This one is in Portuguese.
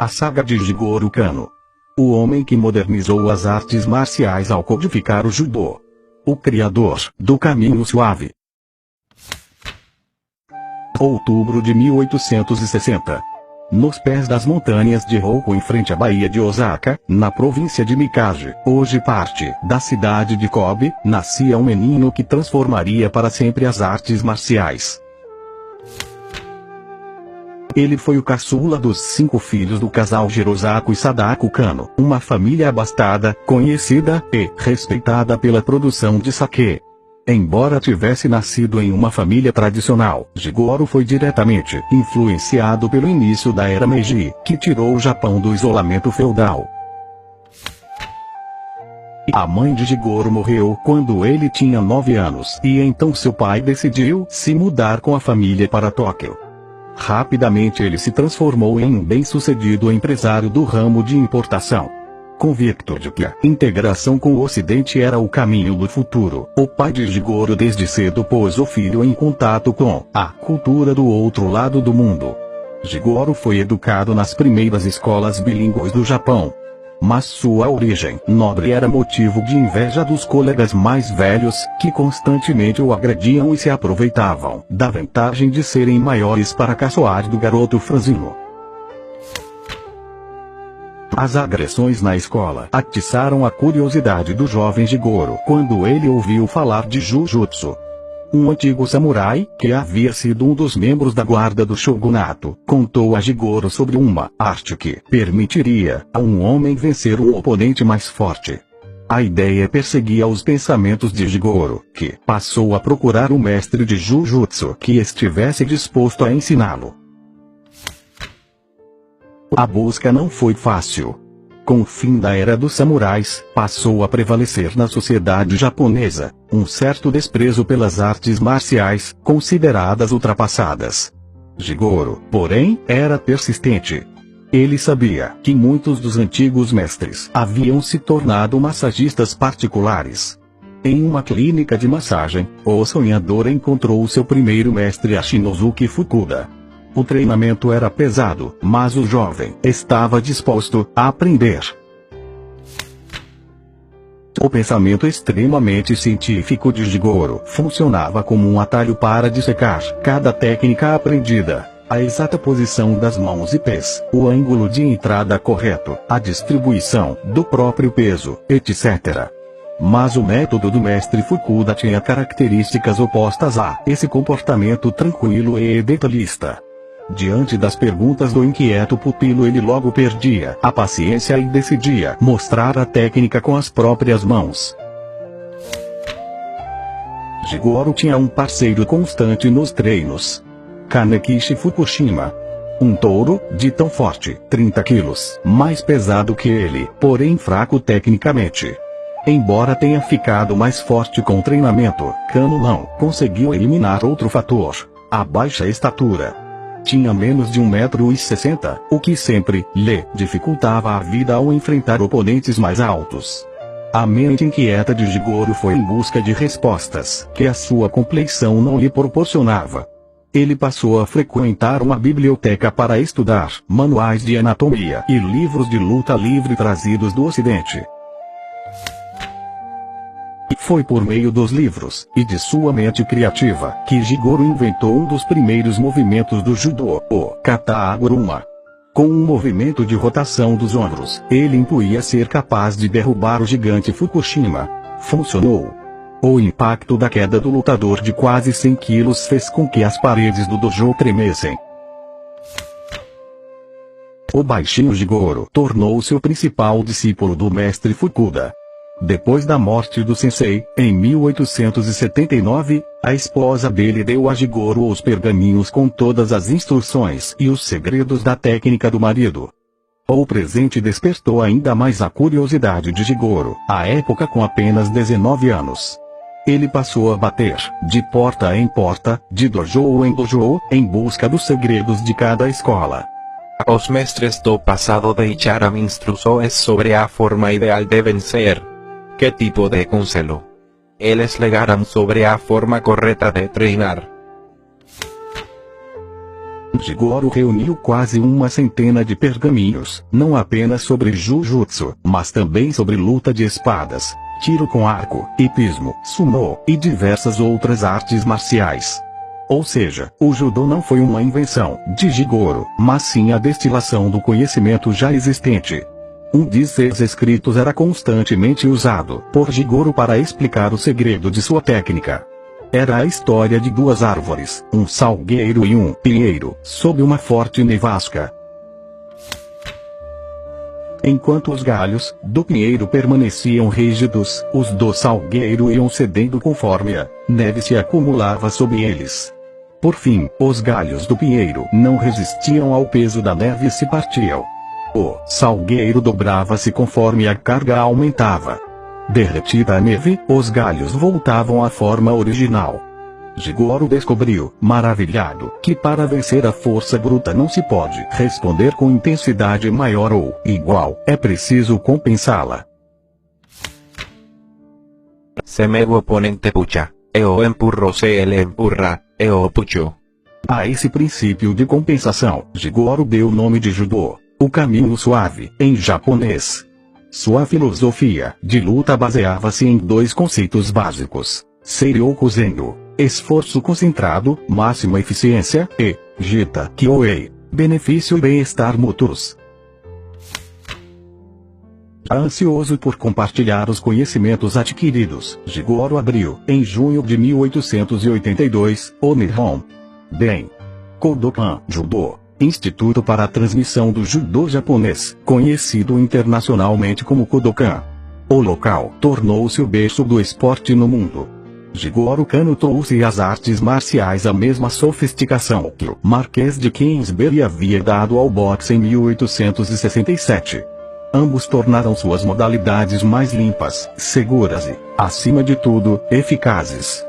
A saga de Jigoro Kano. O homem que modernizou as artes marciais ao codificar o judô. O criador do Caminho Suave. Outubro de 1860. Nos pés das montanhas de Hoku em frente à Baía de Osaka, na província de Mikaji, hoje parte da cidade de Kobe, nascia um menino que transformaria para sempre as artes marciais. Ele foi o caçula dos 5 filhos do casal Jirosaku e Sadako Kano, uma família abastada, conhecida e respeitada pela produção de sake. Embora tivesse nascido em uma família tradicional, Jigoro foi diretamente influenciado pelo início da era Meiji, que tirou o Japão do isolamento feudal. A mãe de Jigoro morreu quando ele tinha 9 anos, e então seu pai decidiu se mudar com a família para Tóquio. Rapidamente ele se transformou em um bem-sucedido empresário do ramo de importação. Convicto de que a integração com o Ocidente era o caminho do futuro, o pai de Jigoro desde cedo pôs o filho em contato com a cultura do outro lado do mundo. Jigoro foi educado nas primeiras escolas bilíngues do Japão. Mas sua origem nobre era motivo de inveja dos colegas mais velhos, que constantemente o agrediam e se aproveitavam da vantagem de serem maiores para caçoar do garoto franzino. As agressões na escola atiçaram a curiosidade do jovem Jigoro quando ele ouviu falar de Jujutsu. Um antigo samurai, que havia sido um dos membros da guarda do shogunato, contou a Jigoro sobre uma arte que permitiria a um homem vencer um oponente mais forte. A ideia perseguia os pensamentos de Jigoro, que passou a procurar um mestre de Jujutsu que estivesse disposto a ensiná-lo. A busca não foi fácil. Com o fim da era dos samurais, passou a prevalecer na sociedade japonesa um certo desprezo pelas artes marciais, consideradas ultrapassadas. Jigoro, porém, era persistente. Ele sabia que muitos dos antigos mestres haviam se tornado massagistas particulares. Em uma clínica de massagem, o sonhador encontrou seu primeiro mestre Ashinosuke Fukuda. O treinamento era pesado, mas o jovem estava disposto a aprender. O pensamento extremamente científico de Jigoro funcionava como um atalho para dissecar cada técnica aprendida. A exata posição das mãos e pés, o ângulo de entrada correto, a distribuição do próprio peso, etc. Mas o método do mestre Fukuda tinha características opostas a esse comportamento tranquilo e detalhista. Diante das perguntas do inquieto pupilo, ele logo perdia a paciência e decidia mostrar a técnica com as próprias mãos. Jigoro tinha um parceiro constante nos treinos. Kanekishi Fukushima. Um touro, de tão forte, 30 quilos, mais pesado que ele, porém fraco tecnicamente. Embora tenha ficado mais forte com o treinamento, Kano não conseguiu eliminar outro fator: a baixa estatura. Tinha menos de 1,60 m, o que sempre lhe dificultava a vida ao enfrentar oponentes mais altos. A mente inquieta de Jigoro foi em busca de respostas que a sua compleição não lhe proporcionava. Ele passou a frequentar uma biblioteca para estudar manuais de anatomia e livros de luta livre trazidos do Ocidente. Foi por meio dos livros e de sua mente criativa que Jigoro inventou um dos primeiros movimentos do judô, o kata aguruma. Com um movimento de rotação dos ombros, ele intuía ser capaz de derrubar o gigante Fukushima. Funcionou. O impacto da queda do lutador de quase 100 quilos fez com que as paredes do dojo tremessem. O baixinho Jigoro tornou-se o principal discípulo do mestre Fukuda. Depois da morte do sensei, em 1879, a esposa dele deu a Jigoro os pergaminhos com todas as instruções e os segredos da técnica do marido. O presente despertou ainda mais a curiosidade de Jigoro, à época com apenas 19 anos. Ele passou a bater, de porta em porta, de dojo em dojo, em busca dos segredos de cada escola. Os mestres do passado deixaram instruções sobre a forma ideal de vencer. ¿Qué tipo de conselho? Eles legaram sobre a forma correta de treinar. Jigoro reuniu quase uma centena de pergaminhos, não apenas sobre Jujutsu, mas também sobre luta de espadas, tiro com arco, hipismo, sumo, e diversas outras artes marciais. Ou seja, o judô não foi uma invenção de Jigoro, mas sim a destilação do conhecimento já existente. Um de seus escritos era constantemente usado por Jigoro para explicar o segredo de sua técnica. Era a história de duas árvores, um salgueiro e um pinheiro, sob uma forte nevasca. Enquanto os galhos do pinheiro permaneciam rígidos, os do salgueiro iam cedendo conforme a neve se acumulava sob eles. Por fim, os galhos do pinheiro não resistiam ao peso da neve e se partiam. O salgueiro dobrava-se conforme a carga aumentava. Derretida a neve, os galhos voltavam à forma original. Jigoro descobriu, maravilhado, que para vencer a força bruta não se pode responder com intensidade maior ou igual, é preciso compensá-la. Se meu oponente puxa, eu empurro, se ele empurra, eu puxo. A esse princípio de compensação, Jigoro deu o nome de Judô, o caminho suave, em japonês. Sua filosofia de luta baseava-se em dois conceitos básicos: Seiryoku Zendo, esforço concentrado, máxima eficiência, e Jita Kyoei, benefício e bem-estar mútuos. Ansioso por compartilhar os conhecimentos adquiridos, Jigoro abriu, em junho de 1882, o Nihon Den Kodokan Judô, Instituto para a Transmissão do Judô Japonês, conhecido internacionalmente como Kodokan. O local tornou-se o berço do esporte no mundo. Jigoro Kano trouxe às artes marciais a mesma sofisticação que o Marquês de Queensberry havia dado ao boxe em 1867. Ambos tornaram suas modalidades mais limpas, seguras e, acima de tudo, eficazes.